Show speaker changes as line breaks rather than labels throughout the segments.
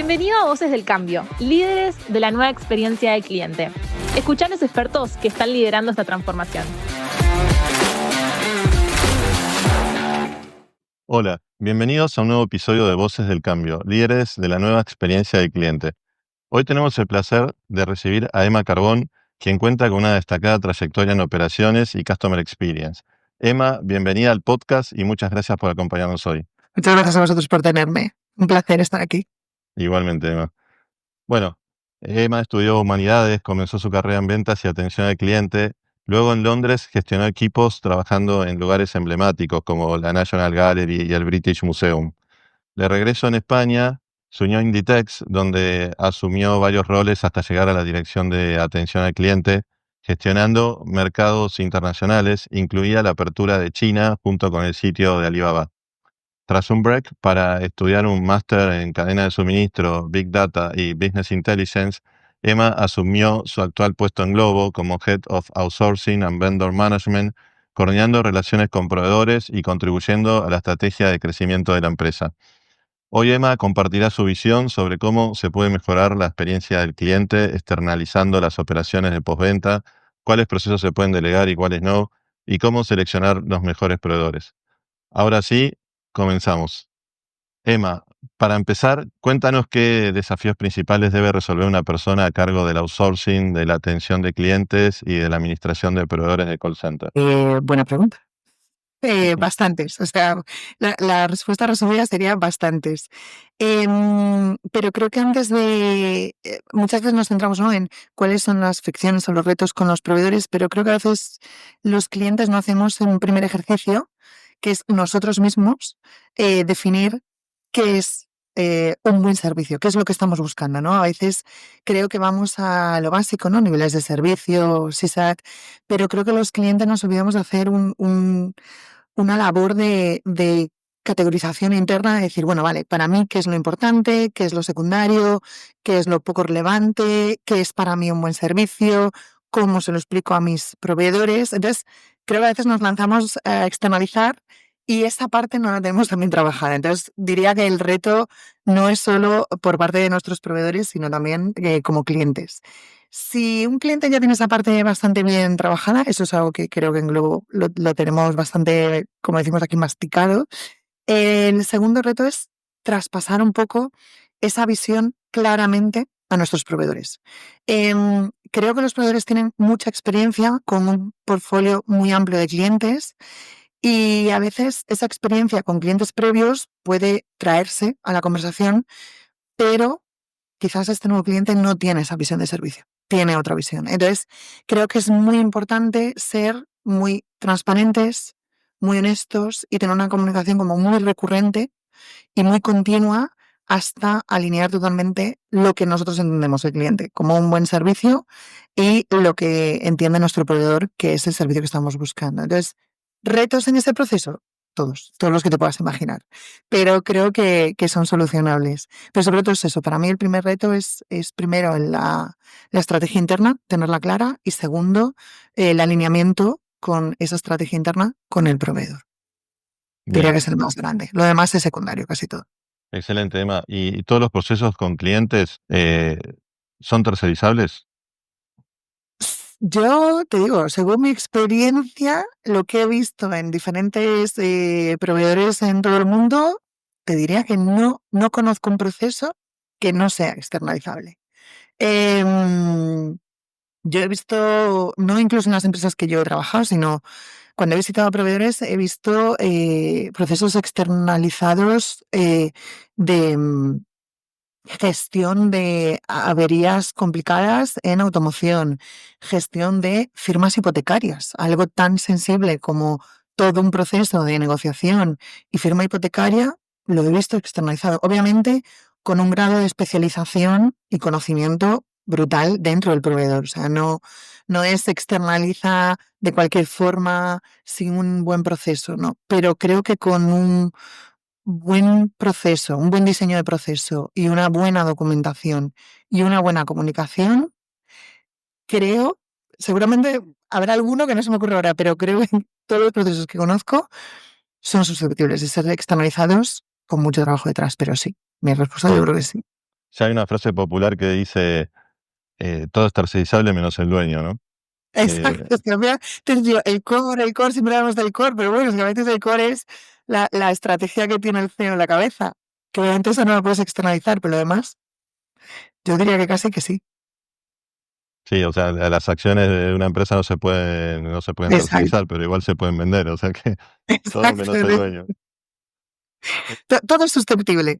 Bienvenido a Voces del Cambio, líderes de la nueva experiencia del cliente. Escuchá a los expertos que están liderando esta transformación.
Hola, bienvenidos a un nuevo episodio de Voces del Cambio, líderes de la nueva experiencia del cliente. Hoy tenemos el placer de recibir a Emma Carbón, quien cuenta con una destacada trayectoria en operaciones y Customer Experience. Emma, bienvenida al podcast y muchas gracias por acompañarnos hoy.
Muchas gracias a vosotros por tenerme. Un placer estar aquí.
Igualmente, Emma. Bueno, Emma estudió Humanidades, comenzó su carrera en ventas y atención al cliente. Luego en Londres gestionó equipos trabajando en lugares emblemáticos como la National Gallery y el British Museum. De regreso en España, se unió a Inditex, donde asumió varios roles hasta llegar a la dirección de atención al cliente, gestionando mercados internacionales, incluida la apertura de China junto con el sitio de Alibaba. Tras un break para estudiar un máster en cadena de suministro, Big Data y Business Intelligence, Emma asumió su actual puesto en Globo como Head of Outsourcing and Vendor Management, coordinando relaciones con proveedores y contribuyendo a la estrategia de crecimiento de la empresa. Hoy Emma compartirá su visión sobre cómo se puede mejorar la experiencia del cliente externalizando las operaciones de postventa, cuáles procesos se pueden delegar y cuáles no, y cómo seleccionar los mejores proveedores. Ahora sí, comenzamos. Emma, para empezar, cuéntanos qué desafíos principales debe resolver una persona a cargo del outsourcing, de la atención de clientes y de la administración de proveedores de call center.
Buena pregunta. Bastantes. O sea, la respuesta resumida sería bastantes. Pero creo que antes de... muchas veces nos centramos, ¿no?, en cuáles son las fricciones o los retos con los proveedores, pero creo que a veces los clientes no hacemos un primer ejercicio, que es nosotros mismos definir qué es un buen servicio, qué es lo que estamos buscando, ¿no? A veces creo que vamos a lo básico, ¿no? Niveles de servicio, CSAT, pero creo que los clientes nos olvidamos de hacer una labor de categorización interna, de decir, bueno, vale, para mí, ¿qué es lo importante? ¿Qué es lo secundario? ¿Qué es lo poco relevante? ¿Qué es para mí un buen servicio? ¿Cómo se lo explico a mis proveedores? Entonces, creo que a veces nos lanzamos a externalizar y esa parte no la tenemos también trabajada. Entonces, diría que el reto no es solo por parte de nuestros proveedores, sino también como clientes. Si un cliente ya tiene esa parte bastante bien trabajada, eso es algo que creo que en Globo lo tenemos bastante, como decimos aquí, masticado. El segundo reto es traspasar un poco esa visión claramente a nuestros proveedores. Creo que los proveedores tienen mucha experiencia con un portfolio muy amplio de clientes y a veces esa experiencia con clientes previos puede traerse a la conversación, pero quizás este nuevo cliente no tiene esa visión de servicio, tiene otra visión. Entonces, creo que es muy importante ser muy transparentes, muy honestos y tener una comunicación como muy recurrente y muy continua hasta alinear totalmente lo que nosotros entendemos el cliente como un buen servicio y lo que entiende nuestro proveedor, que es el servicio que estamos buscando. Entonces, retos en ese proceso, todos los que te puedas imaginar, pero creo que son solucionables. Pero sobre todo es eso, para mí el primer reto es primero la estrategia interna, tenerla clara, y segundo, el alineamiento con esa estrategia interna con el proveedor. Diría que es el más grande. Lo demás es secundario, casi todo.
Excelente, Emma. ¿Y todos los procesos con clientes son tercerizables?
Yo te digo, según mi experiencia, lo que he visto en diferentes proveedores en todo el mundo, te diría que no conozco un proceso que no sea externalizable. Yo he visto, no incluso en las empresas que yo he trabajado, sino cuando he visitado proveedores, he visto procesos externalizados de gestión de averías complicadas en automoción, gestión de firmas hipotecarias, algo tan sensible como todo un proceso de negociación y firma hipotecaria, lo he visto externalizado. Obviamente, con un grado de especialización y conocimiento brutal dentro del proveedor. O sea, no es externaliza de cualquier forma sin un buen proceso, no. Pero creo que con un buen proceso, un buen diseño de proceso y una buena documentación y una buena comunicación, creo, seguramente habrá alguno que no se me ocurre ahora, pero creo que todos los procesos que conozco son susceptibles de ser externalizados con mucho trabajo detrás, pero sí, mi respuesta yo creo que sí.
Ya hay una frase popular que dice, todo es tercerizable menos el dueño, ¿no?
Exacto, es que al final, entonces digo, el core, siempre hablamos del core, pero bueno, es que a veces el core es la estrategia que tiene el CEO en la cabeza, que obviamente eso no lo puedes externalizar, pero lo demás, yo diría que casi que sí.
Sí, o sea, las acciones de una empresa no se pueden
Exacto,
tercerizar, pero igual se pueden vender, o sea que todo
exacto.
menos el dueño.
Todo es susceptible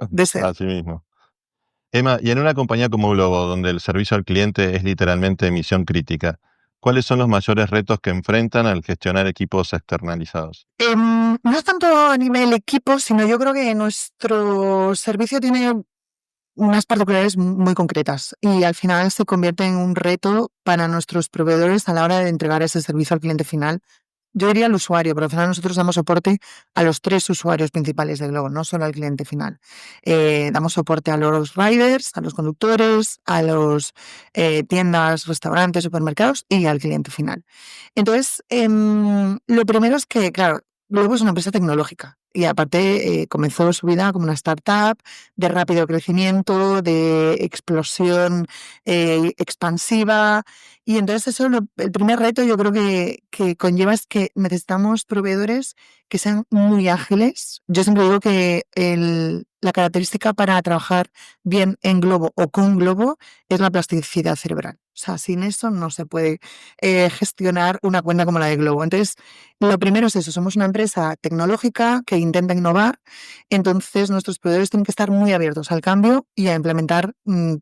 de ser.
Así mismo. Emma, y en una compañía como Globo, donde el servicio al cliente es literalmente misión crítica, ¿cuáles son los mayores retos que enfrentan al gestionar equipos externalizados?
No es tanto a nivel equipo, sino yo creo que nuestro servicio tiene unas particularidades muy concretas y al final se convierte en un reto para nuestros proveedores a la hora de entregar ese servicio al cliente final. Yo diría al usuario, pero al final nosotros damos soporte a los 3 usuarios principales de Globo, no solo al cliente final. Damos soporte a los riders, a los conductores, a los tiendas, restaurantes, supermercados y al cliente final. Entonces, lo primero es que, claro, Globo es una empresa tecnológica y aparte comenzó su vida como una startup de rápido crecimiento, de explosión expansiva. Y entonces eso, el primer reto yo creo que conlleva es que necesitamos proveedores que sean muy ágiles. Yo siempre digo que la característica para trabajar bien en Globo o con Globo es la plasticidad cerebral. O sea, sin eso no se puede gestionar una cuenta como la de Globo. Entonces, lo primero es eso, somos una empresa tecnológica que intenta innovar, entonces nuestros proveedores tienen que estar muy abiertos al cambio y a implementar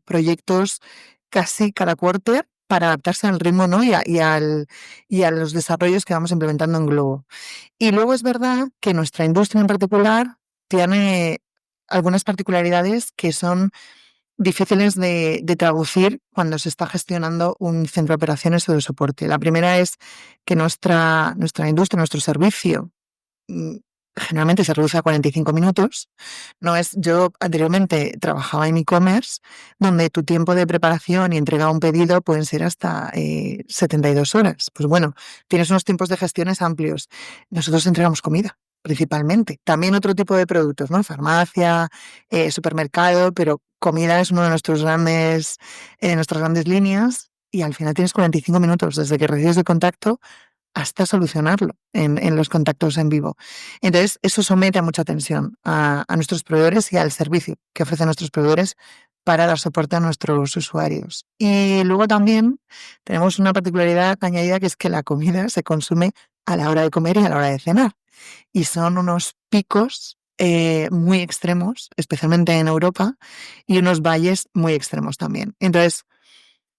proyectos casi cada quarter para adaptarse al ritmo, ¿no? y a los desarrollos que vamos implementando en Globo. Y luego es verdad que nuestra industria en particular tiene algunas particularidades que son difíciles de traducir cuando se está gestionando un centro de operaciones o de soporte. La primera es que nuestra industria, nuestro servicio, mm, generalmente se reduce a 45 minutos. No es, yo anteriormente trabajaba en e-commerce, donde tu tiempo de preparación y entrega un pedido pueden ser hasta 72 horas. Pues bueno, tienes unos tiempos de gestiones amplios. Nosotros entregamos comida, principalmente. También otro tipo de productos, ¿no? Farmacia, supermercado, pero comida es una de nuestras grandes líneas. Y al final tienes 45 minutos desde que recibes el contacto hasta solucionarlo en los contactos en vivo. Entonces, eso somete a mucha tensión a nuestros proveedores y al servicio que ofrecen nuestros proveedores para dar soporte a nuestros usuarios. Y luego también tenemos una particularidad añadida que es que la comida se consume a la hora de comer y a la hora de cenar. Y son unos picos muy extremos, especialmente en Europa, y unos valles muy extremos también. Entonces,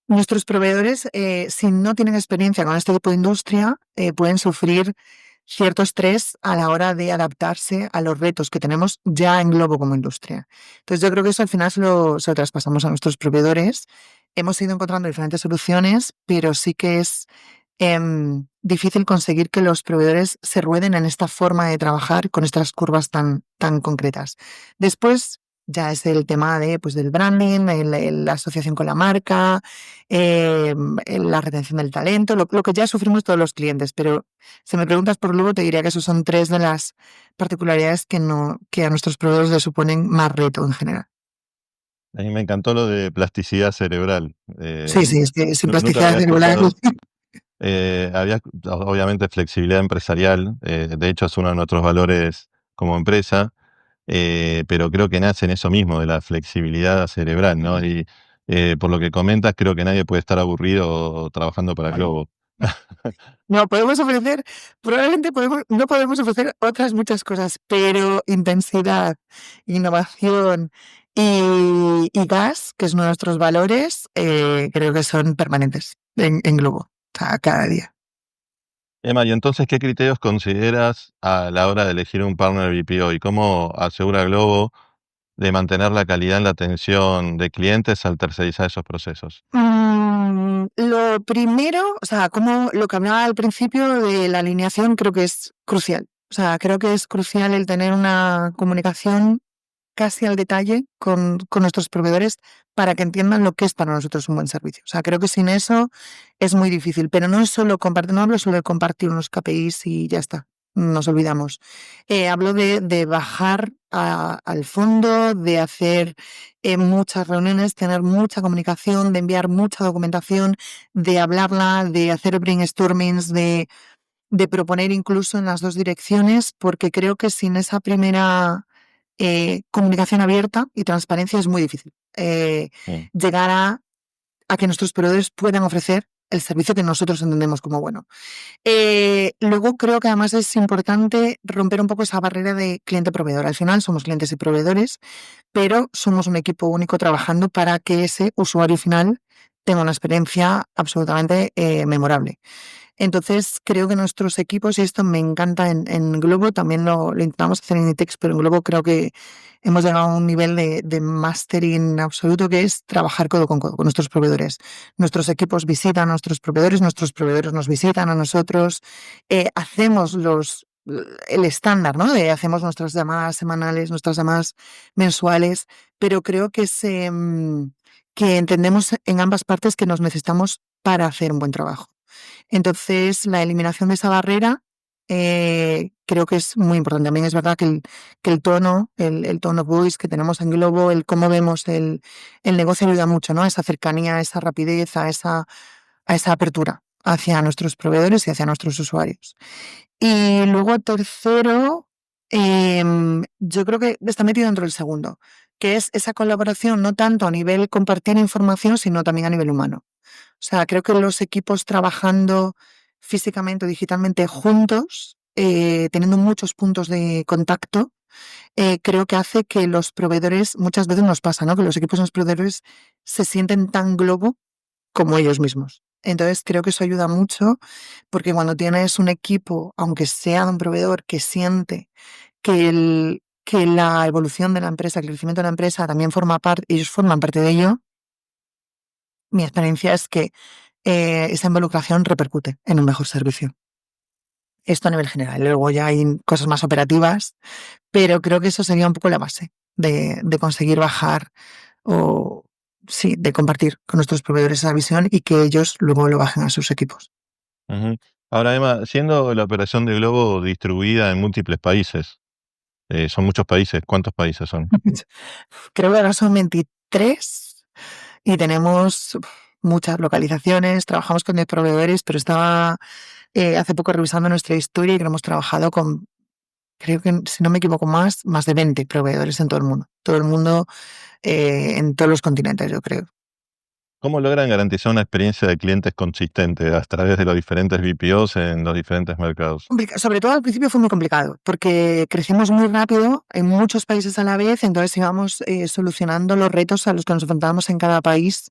nuestros proveedores, si no tienen experiencia con este tipo de industria, pueden sufrir cierto estrés a la hora de adaptarse a los retos que tenemos ya en Globo como industria. Entonces, yo creo que eso al final se lo traspasamos a nuestros proveedores. Hemos ido encontrando diferentes soluciones, pero sí que es difícil conseguir que los proveedores se rueden en esta forma de trabajar con estas curvas tan concretas. Después, ya es el tema del branding, la asociación con la marca, la retención del talento, lo que ya sufrimos todos los clientes. Pero si me preguntas por Lugo, te diría que esos son 3 de las particularidades que a nuestros proveedores les suponen más reto en general.
A mí me encantó lo de plasticidad cerebral.
Sí, sí, es que sin
Nunca lo
plasticidad
había
cerebral.
escuchado. Obviamente flexibilidad empresarial, de hecho es uno de nuestros valores como empresa, pero creo que nace en eso mismo, de la flexibilidad cerebral, ¿no? Y por lo que comentas, creo que nadie puede estar aburrido trabajando para Globo.
No, probablemente no podemos ofrecer otras muchas cosas, pero intensidad, innovación y gas, que es uno de nuestros valores, creo que son permanentes en Globo, o sea, cada día.
Emma, ¿y entonces qué criterios consideras a la hora de elegir un partner BPO y cómo asegura Globo de mantener la calidad en la atención de clientes al tercerizar esos procesos?
Lo primero, o sea, como lo que hablaba al principio de la alineación, creo que es crucial. O sea, creo que es crucial el tener una comunicación casi al detalle con nuestros proveedores para que entiendan lo que es para nosotros un buen servicio. O sea, creo que sin eso es muy difícil, pero no es solo compartir, no hablo solo de compartir unos KPIs y ya está. nos olvidamos. Hablo de bajar al fondo, de hacer muchas reuniones, tener mucha comunicación, de enviar mucha documentación, de hablarla, de hacer brainstormings, de proponer incluso en las dos direcciones, porque creo que sin esa primera comunicación abierta y transparencia es muy difícil
Mm.
llegar a que nuestros proveedores puedan ofrecer el servicio que nosotros entendemos como bueno. Luego creo que además es importante romper un poco esa barrera de cliente-proveedor. Al final somos clientes y proveedores, pero somos un equipo único trabajando para que ese usuario final tenga una experiencia absolutamente memorable. Entonces, creo que nuestros equipos, y esto me encanta en Globo, también lo intentamos hacer en Inditex, pero en Globo creo que hemos llegado a un nivel de mastering absoluto, que es trabajar codo con nuestros proveedores. Nuestros equipos visitan a nuestros proveedores nos visitan a nosotros, hacemos el estándar, ¿no? Hacemos nuestras llamadas semanales, nuestras llamadas mensuales, pero creo que entendemos en ambas partes que nos necesitamos para hacer un buen trabajo. Entonces, la eliminación de esa barrera creo que es muy importante. También es verdad que el tono, el tone of voice que tenemos en Globo, el cómo vemos el negocio ayuda mucho, ¿no? A esa cercanía, a esa rapidez, a esa apertura hacia nuestros proveedores y hacia nuestros usuarios. Y luego, tercero, yo creo que está metido dentro del segundo, que es esa colaboración no tanto a nivel compartir información, sino también a nivel humano. O sea, creo que los equipos trabajando físicamente o digitalmente juntos, teniendo muchos puntos de contacto, creo que hace que los proveedores, muchas veces nos pasa, ¿no? Que los equipos de los proveedores se sienten tan globo como ellos mismos. Entonces creo que eso ayuda mucho, porque cuando tienes un equipo, aunque sea de un proveedor, que siente que la evolución de la empresa, el crecimiento de la empresa también forma parte, ellos forman parte de ello, mi experiencia es que esa involucración repercute en un mejor servicio. Esto a nivel general. Luego ya hay cosas más operativas, pero creo que eso sería un poco la base de conseguir bajar o, sí, de compartir con nuestros proveedores esa visión y que ellos luego lo bajen a sus equipos.
Ujú. Ahora, Emma, siendo la operación de Globo distribuida en múltiples países, son muchos países, ¿cuántos países son?
Creo que ahora son 23 y tenemos muchas localizaciones, trabajamos con 10 proveedores, pero estaba hace poco revisando nuestra historia y que hemos trabajado con, creo que si no me equivoco más de 20 proveedores en todo el mundo. Todo el mundo, en todos los continentes, yo creo.
¿Cómo logran garantizar una experiencia de clientes consistente a través de los diferentes BPOs en los diferentes mercados?
Sobre todo al principio fue muy complicado, porque crecimos muy rápido en muchos países a la vez, entonces íbamos solucionando los retos a los que nos enfrentábamos en cada país,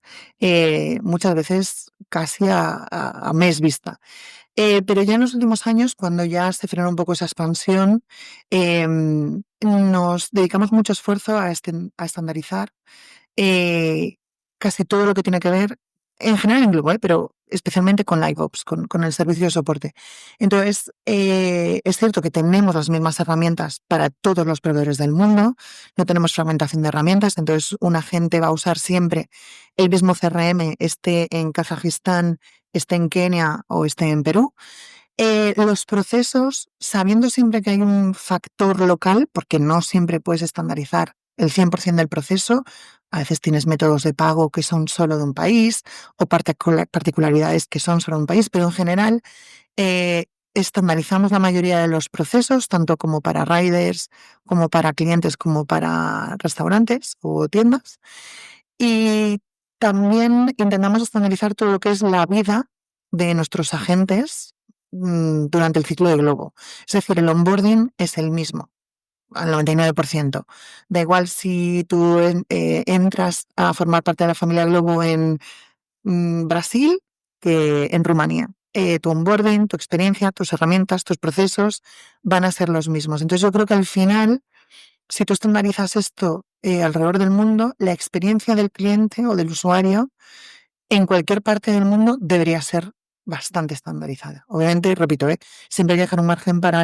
muchas veces casi a mes vista. Pero ya en los últimos años, cuando ya se frenó un poco esa expansión, nos dedicamos mucho esfuerzo a estandarizar casi todo lo que tiene que ver, en general en Globo, pero especialmente con LiveOps, con el servicio de soporte. Entonces, es cierto que tenemos las mismas herramientas para todos los proveedores del mundo, no tenemos fragmentación de herramientas, entonces un agente va a usar siempre el mismo CRM, esté en Kazajistán, esté en Kenia o esté en Perú. Los procesos, sabiendo siempre que hay un factor local, porque no siempre puedes estandarizar el 100% del proceso, a veces tienes métodos de pago que son solo de un país o particularidades que son solo de un país, pero en general estandarizamos la mayoría de los procesos, tanto como para riders, como para clientes, como para restaurantes o tiendas. Y también intentamos estandarizar todo lo que es la vida de nuestros agentes durante el ciclo de Globo. Es decir, el onboarding es el mismo, al 99%. Da igual si tú entras a formar parte de la familia Globo en Brasil que en Rumanía. Tu onboarding, tu experiencia, tus herramientas, tus procesos van a ser los mismos. Entonces yo creo que al final, si tú estandarizas esto alrededor del mundo, la experiencia del cliente o del usuario en cualquier parte del mundo debería ser bastante estandarizada. Obviamente, repito, siempre hay que dejar un margen para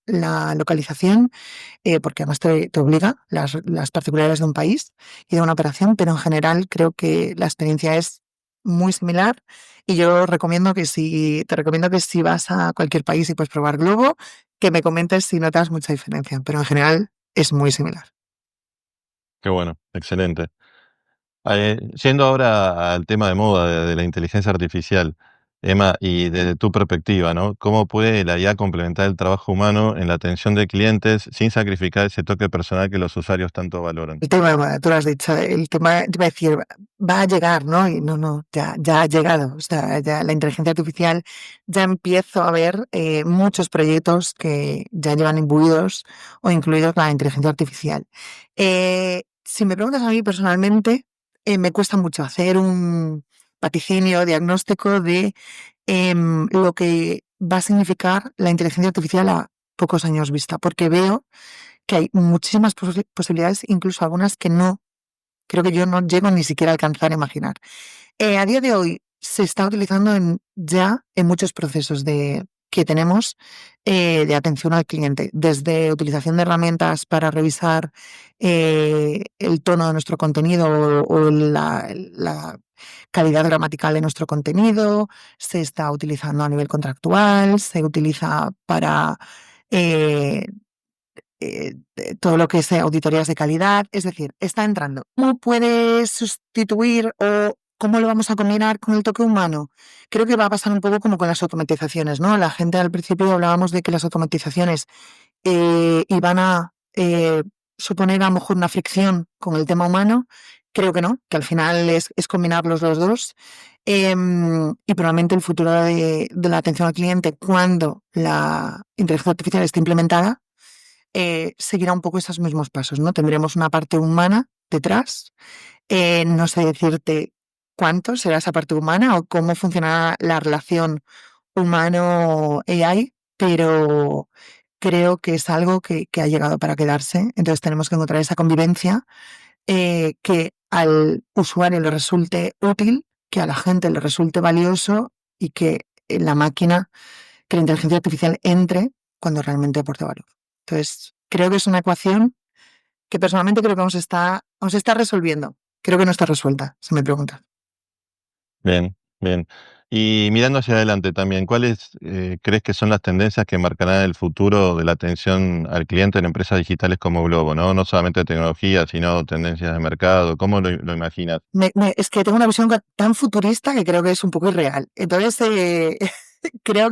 la localización, porque además te obliga las particularidades de un país y de una operación, pero en general creo que la experiencia es muy similar y yo te recomiendo que si vas a cualquier país y puedes probar Globo, que me comentes si notas mucha diferencia, pero en general es muy similar.
Qué bueno, excelente. Yendo ahora al tema de moda de la inteligencia artificial, Emma, y desde tu perspectiva, ¿no? ¿Cómo puede la IA complementar el trabajo humano en la atención de clientes sin sacrificar ese toque personal que los usuarios tanto valoran?
El tema, bueno, tú lo has dicho, el tema, te iba a decir, va a llegar, ¿no? Y no, ya ha llegado. O sea, ya la inteligencia artificial, ya empiezo a ver muchos proyectos que ya llevan imbuidos o incluidos la inteligencia artificial. Si me preguntas a mí personalmente, me cuesta mucho hacer un vaticinio diagnóstico de lo que va a significar la inteligencia artificial a pocos años vista, porque veo que hay muchísimas posibilidades, incluso algunas que no, creo que yo no llego ni siquiera a alcanzar a imaginar. A día de hoy se está utilizando ya en muchos procesos que tenemos de atención al cliente, desde utilización de herramientas para revisar el tono de nuestro contenido o la calidad gramatical de nuestro contenido, se está utilizando a nivel contractual, se utiliza para eh, todo lo que es auditorías de calidad, es decir, está entrando. ¿Cómo puede sustituir o cómo lo vamos a combinar con el toque humano? Creo que va a pasar un poco como con las automatizaciones, ¿no? La gente al principio hablábamos de que las automatizaciones iban a suponer a lo mejor una fricción con el tema humano. Creo que no, que al final es combinarlos los dos. Y probablemente el futuro de la atención al cliente, cuando la inteligencia artificial esté implementada, seguirá un poco esos mismos pasos, ¿no? Tendremos una parte humana detrás. No sé decirte cuánto será esa parte humana o cómo funcionará la relación humano-AI, pero creo que es algo que ha llegado para quedarse. Entonces tenemos que encontrar esa convivencia que al usuario le resulte útil, que a la gente le resulte valioso y que la máquina, que la inteligencia artificial entre cuando realmente aporte valor. Entonces, creo que es una ecuación que personalmente creo que aún se está resolviendo. Creo que no está resuelta, si me preguntas.
Bien, bien. Y mirando hacia adelante también, ¿cuáles crees que son las tendencias que marcarán el futuro de la atención al cliente en empresas digitales como Globo, ¿no? No solamente de tecnología, sino tendencias de mercado. ¿Cómo lo imaginas?
Es que tengo una visión tan futurista que creo que es un poco irreal. Entonces, creo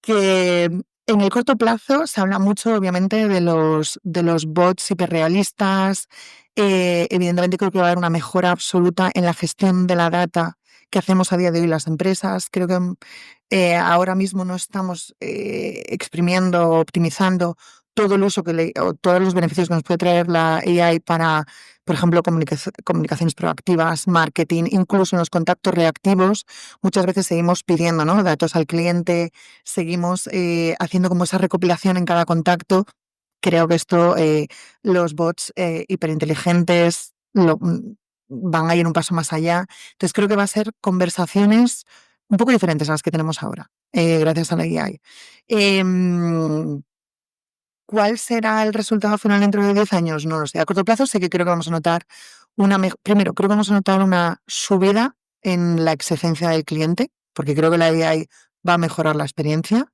que en el corto plazo se habla mucho, obviamente, de los bots hiperrealistas. Evidentemente, creo que va a haber una mejora absoluta en la gestión de la data que hacemos a día de hoy las empresas. Creo que ahora mismo no estamos exprimiendo, optimizando todo el uso o todos los beneficios que nos puede traer la AI para, por ejemplo, comunicaciones proactivas, marketing, incluso en los contactos reactivos. Muchas veces seguimos pidiendo, ¿no?, datos al cliente, seguimos haciendo como esa recopilación en cada contacto. Creo que esto, los bots hiperinteligentes van a ir un paso más allá. Entonces creo que va a ser conversaciones un poco diferentes a las que tenemos ahora, gracias a la AI. ¿Cuál será el resultado final dentro de 10 años? No lo sé. A corto plazo sé que creo que vamos a notar primero, creo que vamos a notar una subida en la exigencia del cliente, porque creo que la AI va a mejorar la experiencia.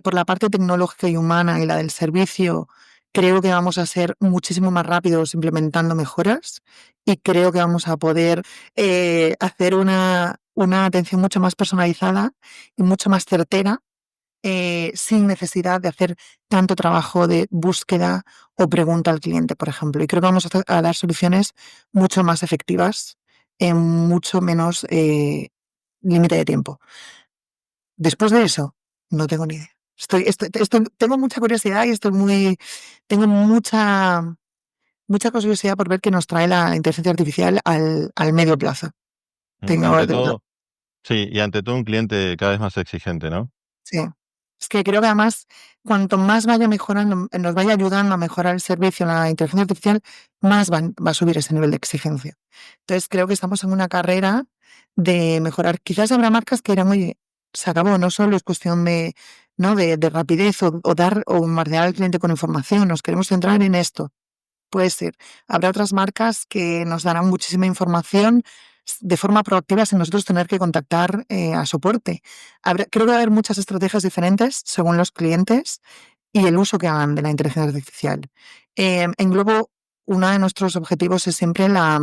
Por la parte tecnológica y humana y la del servicio, creo que vamos a ser muchísimo más rápidos implementando mejoras y creo que vamos a poder hacer una atención mucho más personalizada y mucho más certera, sin necesidad de hacer tanto trabajo de búsqueda o pregunta al cliente, por ejemplo. Y creo que vamos a dar soluciones mucho más efectivas en mucho menos límite de tiempo. Después de eso, no tengo ni idea. Tengo mucha curiosidad y tengo mucha curiosidad por ver qué nos trae la inteligencia artificial al medio plazo.
Ante todo, sí, y ante todo un cliente cada vez más exigente, ¿no?
Sí. Es que creo que además, cuanto más vaya mejorando, nos vaya ayudando a mejorar el servicio, la inteligencia artificial, más va a subir ese nivel de exigencia. Entonces creo que estamos en una carrera de mejorar. Quizás habrá marcas que dirán, oye, se acabó, no solo es cuestión ¿no?, de rapidez o dar o bombardear al cliente con información, nos queremos centrar en esto. Puede ser. Habrá otras marcas que nos darán muchísima información de forma proactiva sin nosotros tener que contactar a soporte. Creo que va a haber muchas estrategias diferentes según los clientes y el uso que hagan de la inteligencia artificial. En Globo, uno de nuestros objetivos es siempre la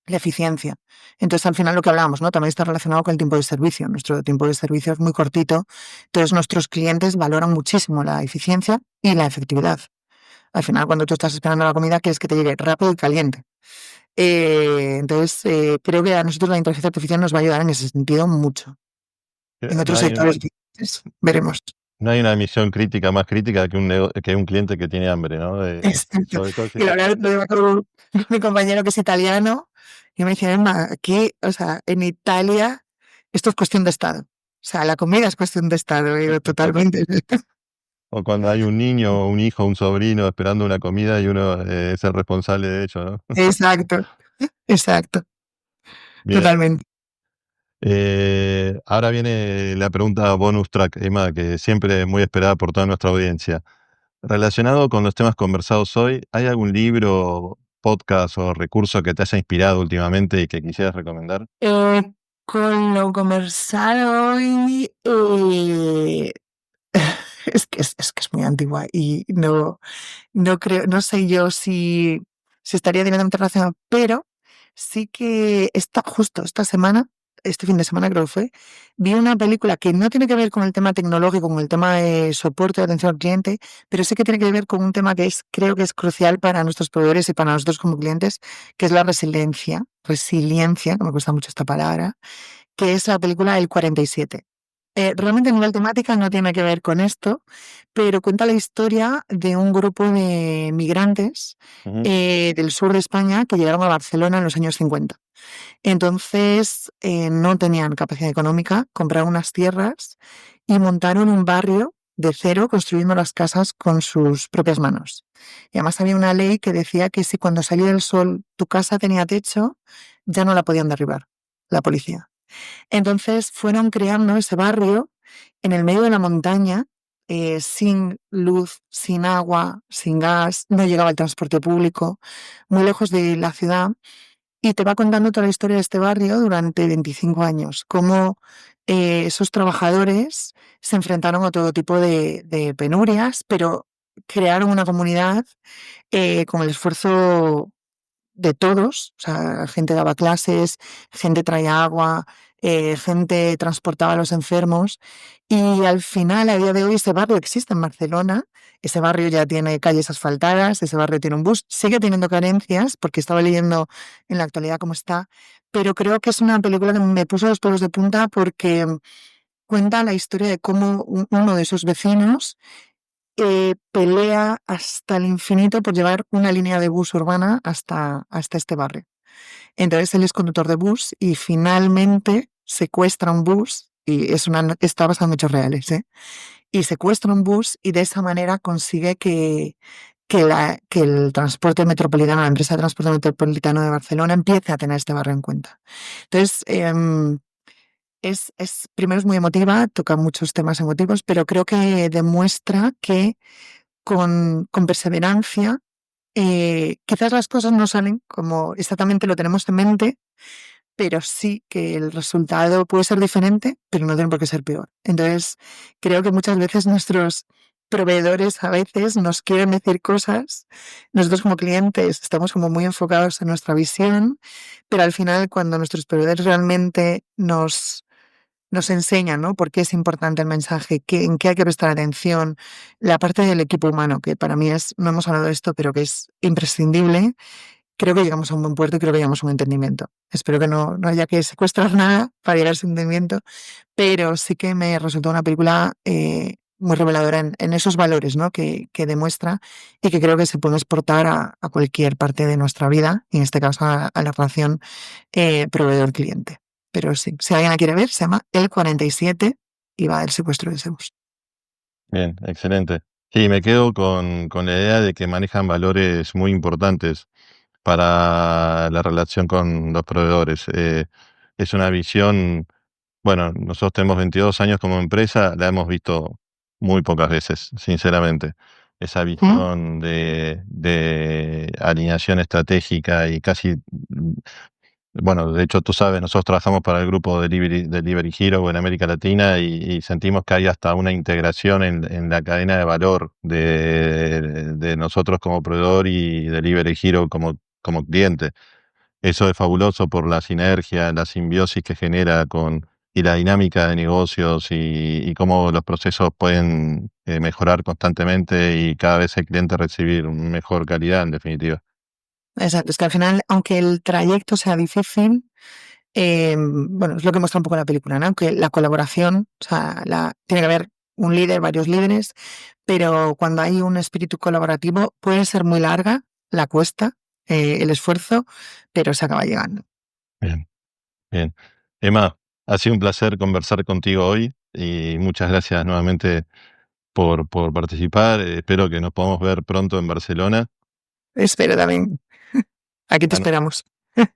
eficiencia. Entonces, al final lo que hablábamos, ¿no? También está relacionado con el tiempo de servicio. Nuestro tiempo de servicio es muy cortito, entonces nuestros clientes valoran muchísimo la eficiencia y la efectividad. Al final, cuando tú estás esperando la comida, quieres que te llegue rápido y caliente. Entonces, creo que a nosotros la inteligencia artificial nos va a ayudar en ese sentido mucho. En
No
otros
hay,
sectores veremos.
no hay una misión crítica más crítica que un cliente que tiene hambre, ¿no?
Exacto.
Sobre todo si
Y la verdad, lo digo con mi compañero que es italiano, y me dice, Emma, aquí, o sea, en Italia, esto es cuestión de Estado. O sea, la comida es cuestión de Estado, y digo, totalmente.
O cuando hay un niño, un hijo, un sobrino esperando una comida y uno es el responsable de ello, ¿no?
Exacto, exacto,
Bien.
totalmente.
Ahora viene la pregunta bonus track, Emma, que siempre es muy esperada por toda nuestra audiencia. Relacionado con los temas conversados hoy, ¿hay algún libro, podcast o recurso que te haya inspirado últimamente y que quisieras recomendar?
Con lo conversado hoy, es que es muy antigua y no creo, no sé yo si estaría directamente relacionado, pero sí que justo esta semana, este fin de semana creo que fue, vi una película que no tiene que ver con el tema tecnológico, con el tema de soporte de atención al cliente, pero sí que tiene que ver con un tema que creo que es crucial para nuestros proveedores y para nosotros como clientes, que es la resiliencia, que me cuesta mucho esta palabra, que es la película El 47. Realmente a nivel temática no tiene que ver con esto, pero cuenta la historia de un grupo de migrantes
Ujú.
del sur de España que llegaron a Barcelona en los años 50. Entonces no tenían capacidad económica, compraron unas tierras y montaron un barrio de cero construyendo las casas con sus propias manos. Y además había una ley que decía que si cuando salía el sol tu casa tenía techo, ya no la podían derribar la policía. Entonces fueron creando ese barrio en el medio de la montaña, sin luz, sin agua, sin gas, no llegaba el transporte público, muy lejos de la ciudad, y te va contando toda la historia de este barrio durante 25 años, cómo esos trabajadores se enfrentaron a todo tipo de penurias, pero crearon una comunidad con el esfuerzo de todos, o sea, gente daba clases, gente traía agua, gente transportaba a los enfermos y al final, a día de hoy, ese barrio existe en Barcelona, ese barrio ya tiene calles asfaltadas, ese barrio tiene un bus, sigue teniendo carencias porque estaba leyendo en la actualidad cómo está, pero creo que es una película que me puso los pelos de punta porque cuenta la historia de cómo uno de esos vecinos pelea hasta el infinito por llevar una línea de bus urbana hasta este barrio. Entonces él es conductor de bus y finalmente secuestra un bus, y está basado en hechos reales, y secuestra un bus y de esa manera consigue que el transporte metropolitano, la empresa de transporte metropolitano de Barcelona empiece a tener este barrio en cuenta. Entonces, primero es muy emotiva, toca muchos temas emotivos, pero creo que demuestra que con perseverancia, quizás las cosas no salen como exactamente lo tenemos en mente, pero sí que el resultado puede ser diferente, pero no tiene por qué ser peor. Entonces, creo que muchas veces nuestros proveedores a veces nos quieren decir cosas, nosotros como clientes estamos como muy enfocados en nuestra visión, pero al final cuando nuestros proveedores realmente nos enseñan, ¿no? Por qué es importante el mensaje, en qué hay que prestar atención, la parte del equipo humano, que para mí no hemos hablado de esto, pero que es imprescindible, creo que llegamos a un buen puerto y creo que llegamos a un entendimiento. Espero que no haya que secuestrar nada para llegar a ese entendimiento, pero sí que me resultó una película muy reveladora en esos valores, ¿no? que demuestra y que creo que se puede exportar a cualquier parte de nuestra vida, y en este caso a la relación proveedor-cliente. Pero sí, si alguien la quiere ver, se llama El 47 y va del secuestro de ese bus.
Bien, excelente. Sí, me quedo con la idea de que manejan valores muy importantes para la relación con los proveedores. Es una visión, bueno, nosotros tenemos 22 años como empresa, la hemos visto muy pocas veces, sinceramente. Esa
¿Mm?
visión de alineación estratégica y casi Bueno, de hecho, tú sabes, nosotros trabajamos para el grupo Delivery Hero en América Latina y sentimos que hay hasta una integración en la cadena de valor de nosotros como proveedor y Delivery Hero como cliente. Eso es fabuloso por la sinergia, la simbiosis que genera y la dinámica de negocios y cómo los procesos pueden mejorar constantemente y cada vez el cliente recibir mejor calidad, en definitiva.
Exacto, es que al final, aunque el trayecto sea difícil, bueno, es lo que muestra un poco la película, ¿no? Que la colaboración, o sea, tiene que haber un líder, varios líderes, pero cuando hay un espíritu colaborativo puede ser muy larga la cuesta, el esfuerzo, pero se acaba llegando.
Bien, bien. Emma, ha sido un placer conversar contigo hoy y muchas gracias nuevamente por participar. Espero que nos podamos ver pronto en Barcelona.
Espero también. Aquí te
A no-
esperamos.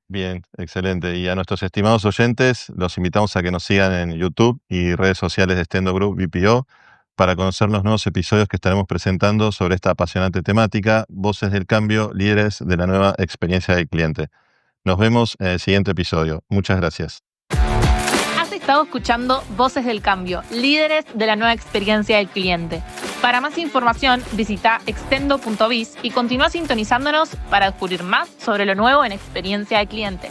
Bien, excelente. Y a nuestros estimados oyentes, los invitamos a que nos sigan en YouTube y redes sociales de Stendo Group BPO para conocer los nuevos episodios que estaremos presentando sobre esta apasionante temática, Voces del Cambio, líderes de la nueva experiencia del cliente. Nos vemos en el siguiente episodio. Muchas gracias.
Has estado escuchando Voces del Cambio, líderes de la nueva experiencia del cliente. Para más información, visita extendo.biz y continúa sintonizándonos para descubrir más sobre lo nuevo en experiencia del cliente.